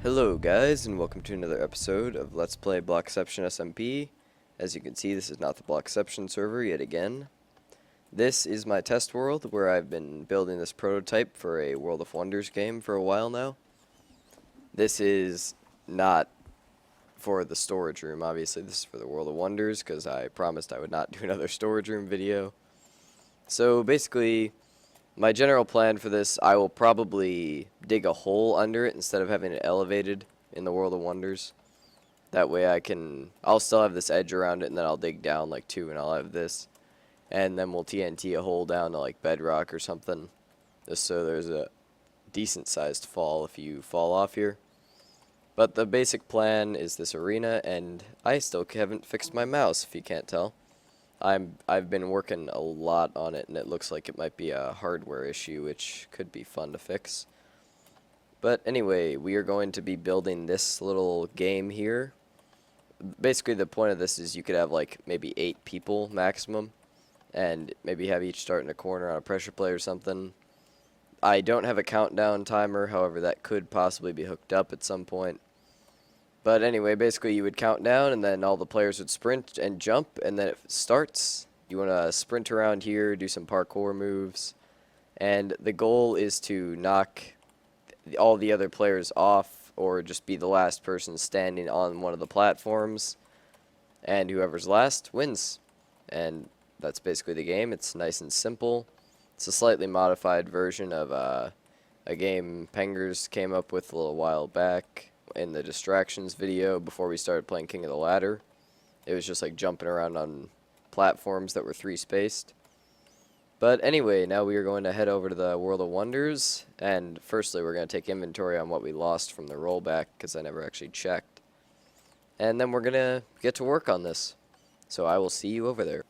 Hello guys, and welcome to another episode of Let's Play Blockception SMP. As you can see, this is not the Blockception server yet again. This is my test world where I've been building this prototype for a World of Wonders game for a while now. This is not for the storage room, obviously. This is for the World of Wonders because I promised I would not do another storage room video. So basically, my general plan for this, I will probably dig a hole under it instead of having it elevated in the World of Wonders. That way I'll still have this edge around it, and then I'll dig down like two and I'll have this. And then we'll TNT a hole down to like bedrock or something. Just so there's a decent sized fall if you fall off here. But the basic plan is this arena, and I still haven't fixed my mouse if you can't tell. I've been working a lot on it, and it looks like it might be a hardware issue, which could be fun to fix. But anyway, we are going to be building this little game here. Basically, the point of this is you could have like maybe 8 people maximum, and maybe have each start in a corner on a pressure plate or something. I don't have a countdown timer, however that could possibly be hooked up at some point. But anyway, basically you would count down, and then all the players would sprint and jump, and then it starts. You want to sprint around here, do some parkour moves, and the goal is to knock all the other players off, or just be the last person standing on one of the platforms, and whoever's last wins. And that's basically the game. It's nice and simple. It's a slightly modified version of a game Pengerz came up with a little while back in the distractions video before we started playing King of the Ladder. It was just like jumping around on platforms that were 3 spaced. But anyway, now we are going to head over to the World of Wonders, and firstly we're going to take inventory on what we lost from the rollback because I never actually checked. And then we're going to get to work on this. So I will see you over there.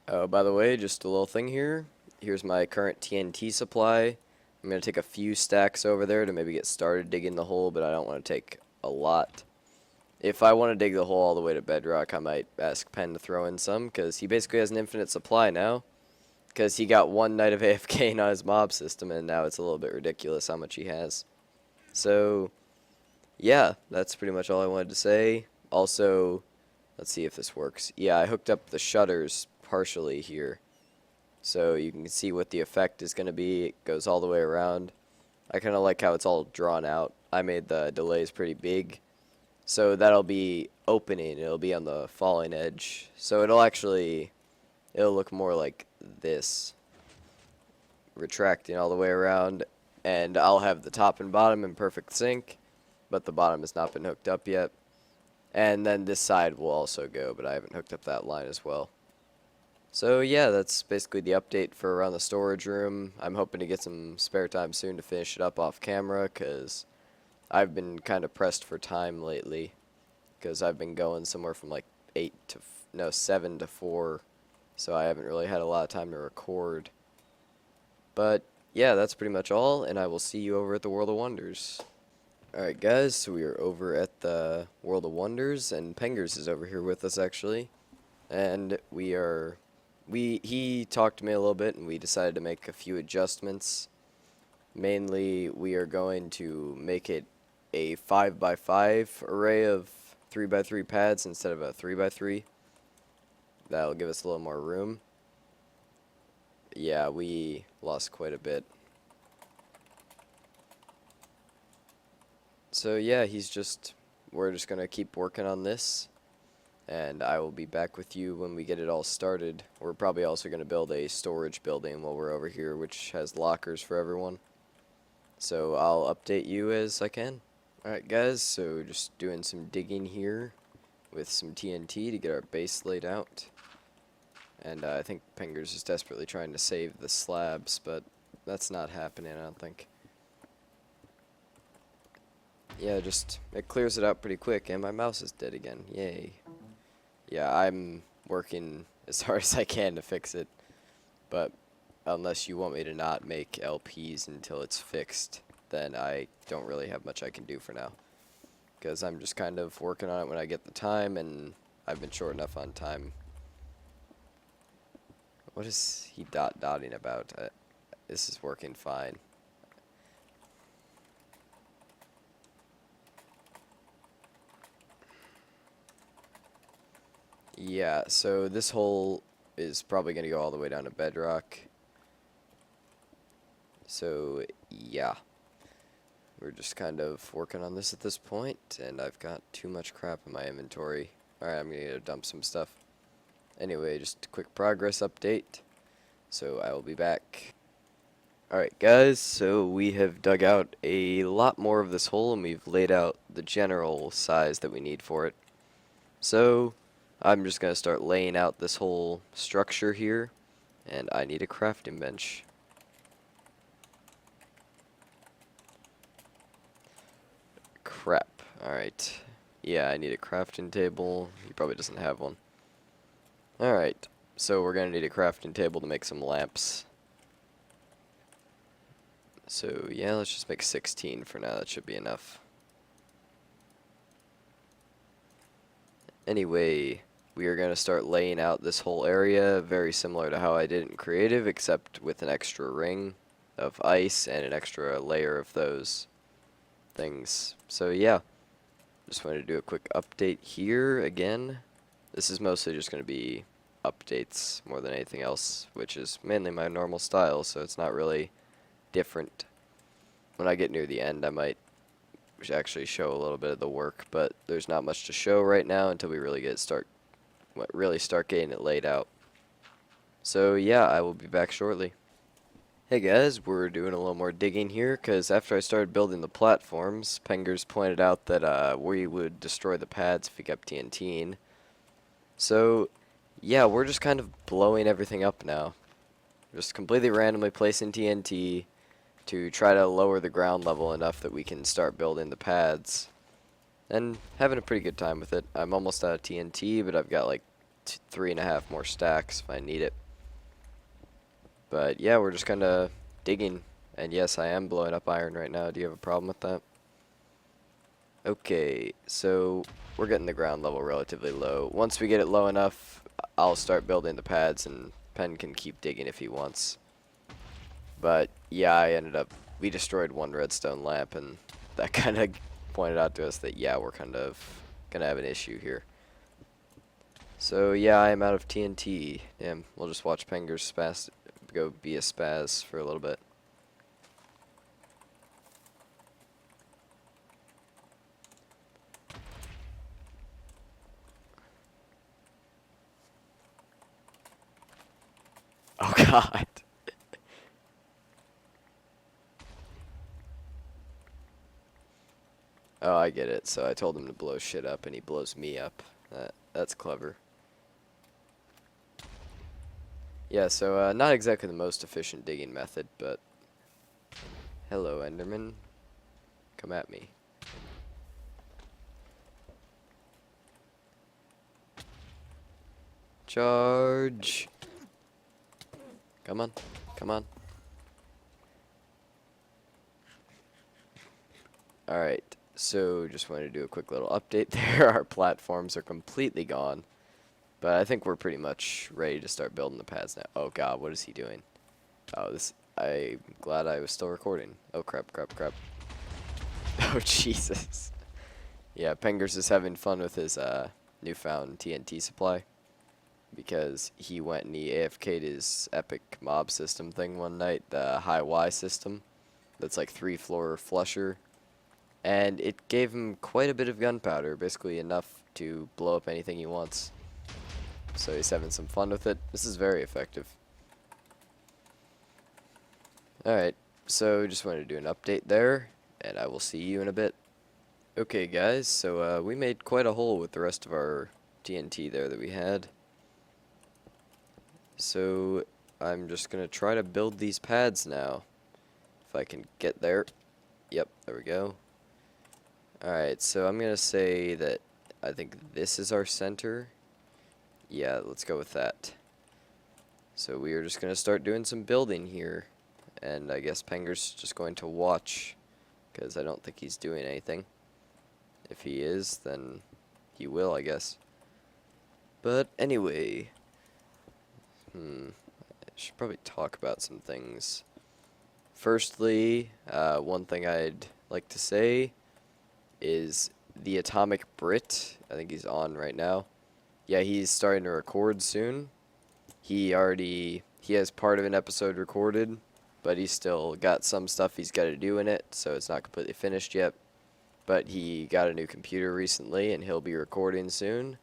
Oh, by the way, just a little thing here. Here's my current TNT supply. I'm going to take a few stacks over there to maybe get started digging the hole, but I don't want to take a lot. If I want to dig the hole all the way to bedrock, I might ask Penn to throw in some, because he basically has an infinite supply now. Because he got one night of AFK on his mob system, and now it's a little bit ridiculous how much he has. So, yeah, that's pretty much all I wanted to say. Also, let's see if this works. Yeah, I hooked up the shutters partially here, so you can see what the effect is going to be. It goes all the way around. I kind of like how it's all drawn out. I made the delays pretty big, so that'll be opening. It'll be on the falling edge, so it'll look more like this, retracting all the way around. And I'll have the top and bottom in perfect sync, but the bottom has not been hooked up yet. And then this side will also go, but I haven't hooked up that line as well. So yeah, that's basically the update for around the storage room. I'm hoping to get some spare time soon to finish it up off camera, because I've been kind of pressed for time lately, because I've been going somewhere from like 7 to 4, so I haven't really had a lot of time to record. But yeah, that's pretty much all, and I will see you over at the World of Wonders. Alright guys, so we are over at the World of Wonders, and Pengerz is over here with us actually. And he talked to me a little bit, and we decided to make a few adjustments. Mainly, we are going to make it a 5x5 array of 3x3 pads instead of a 3x3. That'll give us a little more room. Yeah, we lost quite a bit. So yeah, we're just going to keep working on this, and I will be back with you when we get it all started. We're probably also going to build a storage building while we're over here, which has lockers for everyone. So I'll update you as I can. Alright guys, so just doing some digging here with some TNT to get our base laid out. And I think Pengerz is desperately trying to save the slabs, but that's not happening, I don't think. Yeah, it clears it out pretty quick, and my mouse is dead again. Yay. Yeah, I'm working as hard as I can to fix it, but unless you want me to not make LPs until it's fixed, then I don't really have much I can do for now, because I'm just kind of working on it when I get the time, and I've been short enough on time. What is he dotting about? This is working fine. Yeah, so this hole is probably going to go all the way down to bedrock. So, yeah. We're just kind of working on this at this point, and I've got too much crap in my inventory. Alright, I'm going to dump some stuff. Anyway, just a quick progress update. So, I will be back. Alright guys, so we have dug out a lot more of this hole, and we've laid out the general size that we need for it. So, I'm just going to start laying out this whole structure here, and I need a crafting bench. Crap. Alright. Yeah, I need a crafting table. He probably doesn't have one. Alright, so we're going to need a crafting table to make some lamps. So, yeah, let's just make 16 for now. That should be enough. Anyway, we are going to start laying out this whole area very similar to how I did in Creative, except with an extra ring of ice and an extra layer of those things. So, yeah. Just wanted to do a quick update here again. This is mostly just going to be updates more than anything else, which is mainly my normal style, so it's not really different. When I get near the end, I might actually show a little bit of the work, but there's not much to show right now until we really start getting it laid out. So yeah, I will be back shortly. Hey guys, we're doing a little more digging here, because after I started building the platforms, Pengerz pointed out that we would destroy the pads if we kept TNTing. So, yeah, we're just kind of blowing everything up now. Just completely randomly placing TNT to try to lower the ground level enough that we can start building the pads. And having a pretty good time with it. I'm almost out of TNT, but I've got like 3.5 more stacks if I need it. But yeah, we're just kind of digging. And yes, I am blowing up iron right now. Do you have a problem with that? Okay, so we're getting the ground level relatively low. Once we get it low enough, I'll start building the pads, and Penn can keep digging if he wants. But yeah, we destroyed one redstone lamp, and that kind of pointed out to us that yeah, we're kind of gonna have an issue here. So yeah, I am out of TNT. Damn, we'll just watch Pengerz go be a spaz for a little bit. Oh god. Oh, I get it. So I told him to blow shit up, and he blows me up. That's clever. Yeah, so not exactly the most efficient digging method, but hello, Enderman. Come at me. Charge! Come on, come on. Alright, so just wanted to do a quick little update there. Our platforms are completely gone. But I think we're pretty much ready to start building the pads now. Oh god, what is he doing? Oh, I'm glad I was still recording. Oh crap, crap, crap. Oh Jesus. Yeah, Pengerz is having fun with his newfound TNT supply. Because he went and he AFK'd his epic mob system thing one night, the high Y system. That's like 3-floor flusher. And it gave him quite a bit of gunpowder, basically enough to blow up anything he wants. So he's having some fun with it. This is very effective. Alright, so just wanted to do an update there, and I will see you in a bit. Okay guys, so we made quite a hole with the rest of our TNT there that we had. So I'm just going to try to build these pads now. If I can get there. Yep, there we go. Alright, so I'm going to say that I think this is our center. Yeah, let's go with that. So we are just going to start doing some building here. And I guess Pengerz just going to watch, because I don't think he's doing anything. If he is, then he will, I guess. But anyway, I should probably talk about some things. Firstly, one thing I'd like to say is the Atomic Brit. I think he's on right now. yeah, he's starting to record soon. He has part of an episode recorded, but he's still got some stuff he's got to do in it, so it's not completely finished yet. But he got a new computer recently, and he'll be recording soon.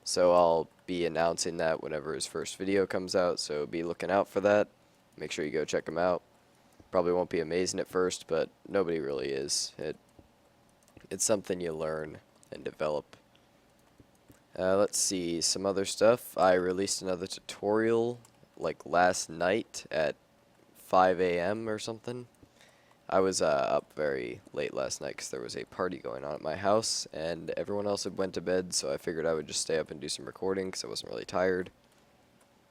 So I'll be announcing that whenever his first video comes out, so be looking out for that. Make sure you go check him out. Probably won't be amazing at first, but nobody really is. It's something you learn and develop. Let's see, some other stuff. I released another tutorial like last night at 5 a.m. or something. I was up very late last night because there was a party going on at my house, and everyone else had went to bed, so I figured I would just stay up and do some recording because I wasn't really tired.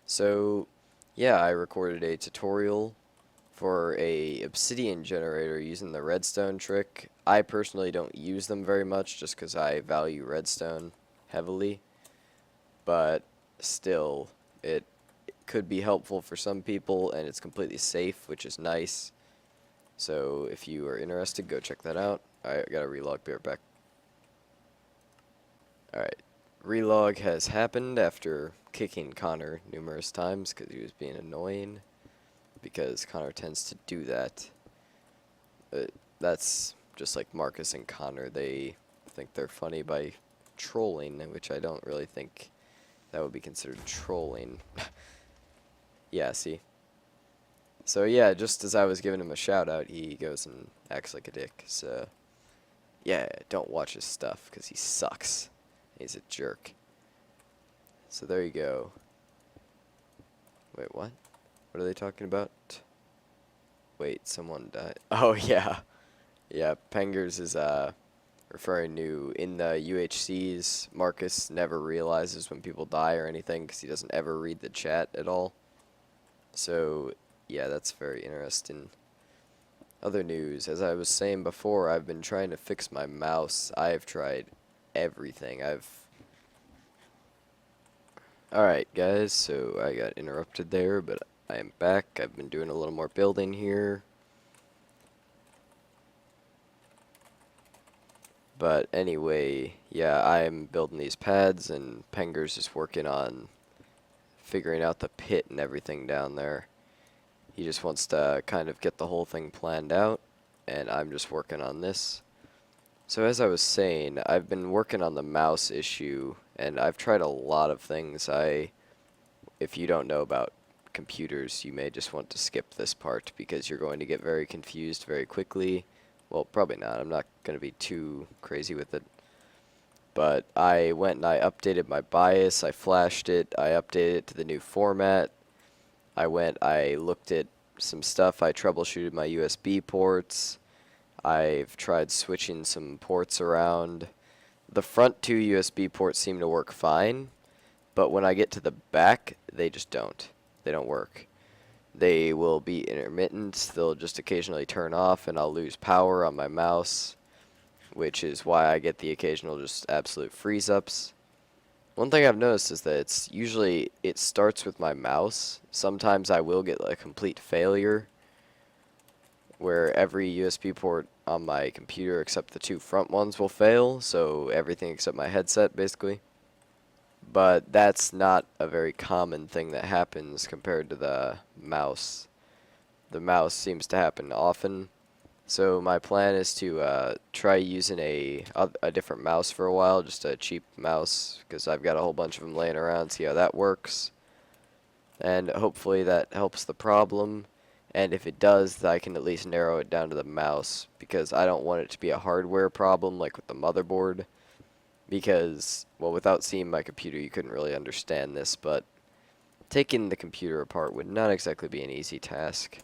So, yeah, I recorded a tutorial for a obsidian generator using the redstone trick. I personally don't use them very much just because I value redstone heavily, but still, it could be helpful for some people, and it's completely safe, which is nice. So if you are interested, go check that out. Alright, I gotta relog, be right back. Alright, relog has happened after kicking Connor numerous times because he was being annoying, because Connor tends to do that. That's just like Marcus and Connor. They think they're funny by trolling, which I don't really think that would be considered trolling. Yeah, see? So yeah, just as I was giving him a shout out, he goes and acts like a dick. So yeah, don't watch his stuff because he sucks. He's a jerk. So there you go. Wait, what? What are they talking about? Wait, someone died. Oh yeah. Yeah, Pengerz is referring to in the UHCs, Marcus never realizes when people die or anything because he doesn't ever read the chat at all. So yeah, that's very interesting. Other news, as I was saying before, I've been trying to fix my mouse. I've tried everything. Alright guys, so I got interrupted there, but I am back. I've been doing a little more building here. But anyway, yeah, I'm building these pads, and Pengerz is working on figuring out the pit and everything down there. He just wants to kind of get the whole thing planned out, and I'm just working on this. So as I was saying, I've been working on the mouse issue, and I've tried a lot of things. If you don't know about computers, you may just want to skip this part because you're going to get very confused very quickly. Well, probably not. I'm not going to be too crazy with it. But I went and I updated my BIOS, I flashed it, I updated it to the new format. I looked at some stuff, I troubleshooted my USB ports. I've tried switching some ports around. The front two USB ports seem to work fine, but when I get to the back, they just don't. They don't work. They will be intermittent, they'll just occasionally turn off, and I'll lose power on my mouse, which is why I get the occasional just absolute freeze-ups. One thing I've noticed is that it starts with my mouse. Sometimes I will get a complete failure where every USB port on my computer except the two front ones will fail, so everything except my headset basically. But that's not a very common thing that happens compared to the mouse. The mouse seems to happen often. So my plan is to try using a different mouse for a while, just a cheap mouse, because I've got a whole bunch of them laying around, see how that works. And hopefully that helps the problem. And if it does, I can at least narrow it down to the mouse, because I don't want it to be a hardware problem like with the motherboard. Because, well, without seeing my computer, you couldn't really understand this, but taking the computer apart would not exactly be an easy task.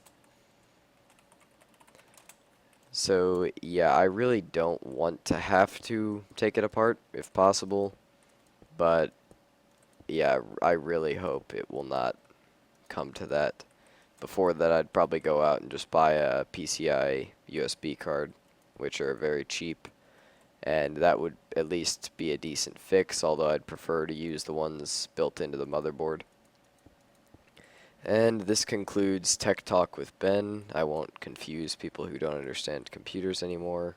So, yeah, I really don't want to have to take it apart, if possible, but, yeah, I really hope it will not come to that. Before that, I'd probably go out and just buy a PCI USB card, which are very cheap, and that would at least be a decent fix, although I'd prefer to use the ones built into the motherboard. And this concludes Tech Talk with Ben. I won't confuse people who don't understand computers anymore.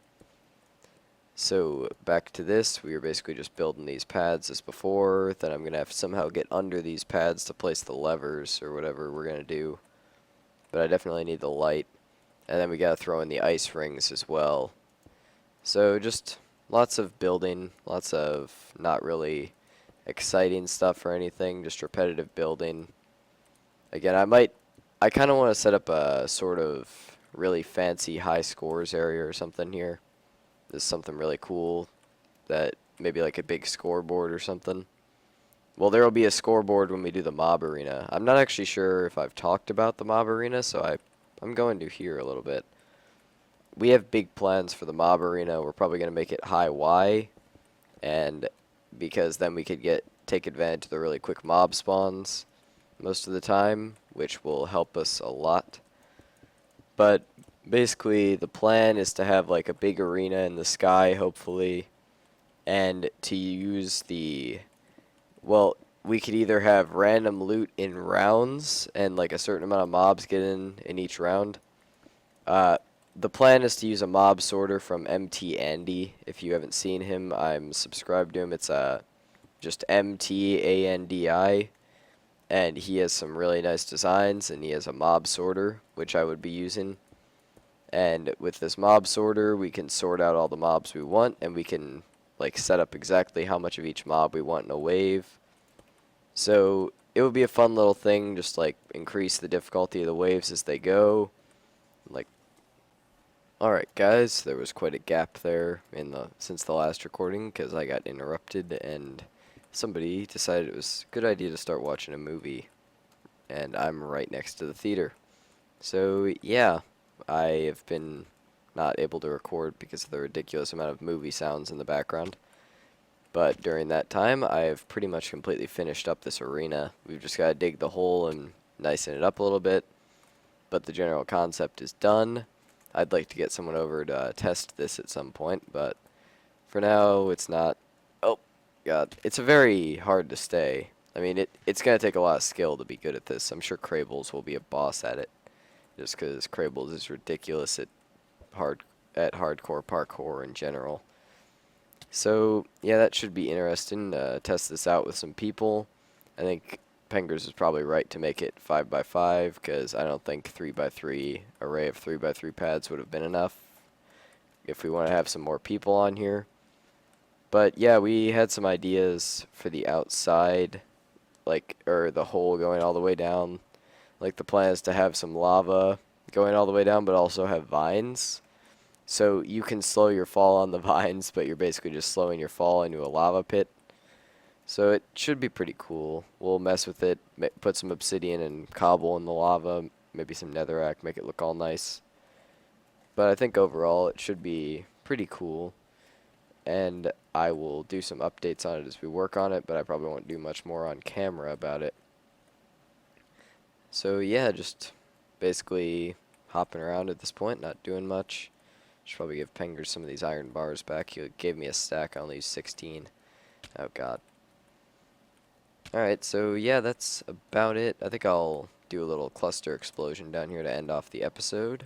So back to this, we were basically just building these pads as before. Then I'm going to have to somehow get under these pads to place the levers or whatever we're going to do. But I definitely need the light. And then we got to throw in the ice rings as well. So just lots of building, lots of not really exciting stuff or anything, just repetitive building. Again, I kind of want to set up a sort of really fancy high scores area or something here. This is something really cool that maybe like a big scoreboard or something. Well, there will be a scoreboard when we do the mob arena. I'm not actually sure if I've talked about the mob arena, so I'm going to here a little bit. We have big plans for the mob arena. We're probably going to make it high Y, and because then we could take advantage of the really quick mob spawns most of the time, which will help us a lot. But basically the plan is to have like a big arena in the sky, hopefully, and to use the, well, we could either have random loot in rounds and like a certain amount of mobs get in each round. The plan is to use a mob sorter from MT Andy. If you haven't seen him, I'm subscribed to him. It's just MTANDI, and he has some really nice designs, and he has a mob sorter, which I would be using. And with this mob sorter, we can sort out all the mobs we want, and we can like set up exactly how much of each mob we want in a wave. So it would be a fun little thing, just like increase the difficulty of the waves as they go. Like, alright guys, there was quite a gap there since the last recording because I got interrupted and somebody decided it was a good idea to start watching a movie, and I'm right next to the theater. So yeah, I have been not able to record because of the ridiculous amount of movie sounds in the background. But during that time, I have pretty much completely finished up this arena. We've just got to dig the hole and nicen it up a little bit. But the general concept is done. I'd like to get someone over to test this at some point, but for now, it's not. Oh, God. It's very hard to stay. I mean, it's going to take a lot of skill to be good at this. I'm sure Krables will be a boss at it, just because Krables is ridiculous at hardcore parkour in general. So, yeah, that should be interesting to test this out with some people. I think Pengerz is probably right to make it 5x5, because I don't think 3x3 array of 3x3 pads would have been enough if we want to have some more people on here. But, yeah, we had some ideas for the outside, or the hole going all the way down. Like, the plan is to have some lava going all the way down, but also have vines. So you can slow your fall on the vines, but you're basically just slowing your fall into a lava pit. So it should be pretty cool. We'll mess with it, put some obsidian and cobble in the lava, maybe some netherrack, make it look all nice. But I think overall it should be pretty cool. And I will do some updates on it as we work on it, but I probably won't do much more on camera about it. So yeah, just basically hopping around at this point, not doing much. Should probably give Pengerz some of these iron bars back. He gave me a stack. I only used 16. Oh, God. Alright, so yeah, that's about it. I think I'll do a little cluster explosion down here to end off the episode.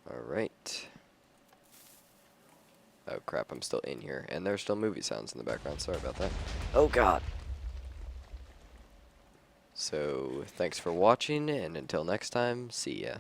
Alright. Oh crap, I'm still in here. And there's still movie sounds in the background. Sorry about that. Oh God. So, thanks for watching, and until next time, see ya.